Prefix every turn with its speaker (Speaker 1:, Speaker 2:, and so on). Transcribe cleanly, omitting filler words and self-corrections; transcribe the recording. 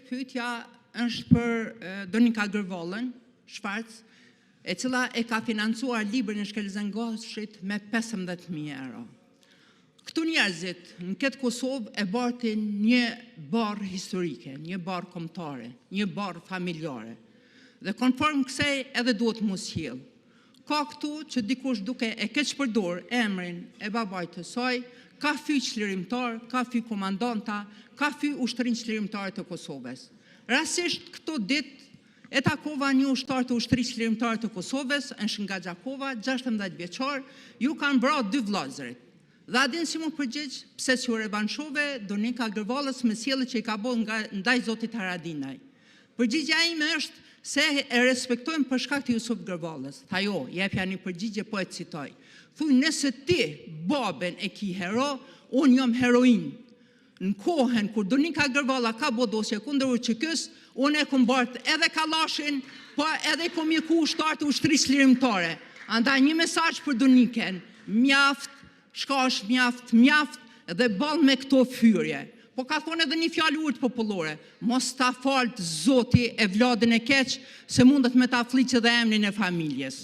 Speaker 1: pyetja është për Donika Gërvollën, Shfarc, e cila e ka financuar librin e Shkelzen Goshit me 15.000 euro. Këtu njerëzit në këtë Kosovë e bartin një barë historike, një barë kombëtare, një barë familjare. Dhe konform kësaj edhe duhet mos sjell. Ka këtu që dikush duke e keq përdor emrin e babait të saj, ka fy çlirimtar, ka fy komandanta, ka fy ushtrinë çlirimtare të Kosovës. Rastisht këto ditë e takova një ushtar të ushtrisë çlirimtare të Kosovës, është nga Gjakova, 16 vjeçar, ju kanë vrarë 2 vëllezërit. Dhe a din si mu përgjigj pse si u revanshove Donika Gërvollës me sjellje që i ka bërë ndaj zotit Haradinaj. Përgjigjja ime është se e respektojmë për shkak të Jusuf Gërvollës. Tha jo, jepja një përgjigje po e citoj. Thuj, nëse ti baben e ki hero, unë jam heroin. Në kohën kur Donika Gërvolla ka bo dosje kundër UÇK-s, unë e kom bart edhe kallashin, po edhe kom mjeku ushtar të ushtrisë lirimtare. Andaj një mesazh për Donikën, mjaft, shkash mjaft dhe ball me këto fyrje. Po ka thonë edhe një fjalë urtë popullore, mos ta falt Zoti e vladin e keq, se mundet me ta fliqë edhe emrin e familjes.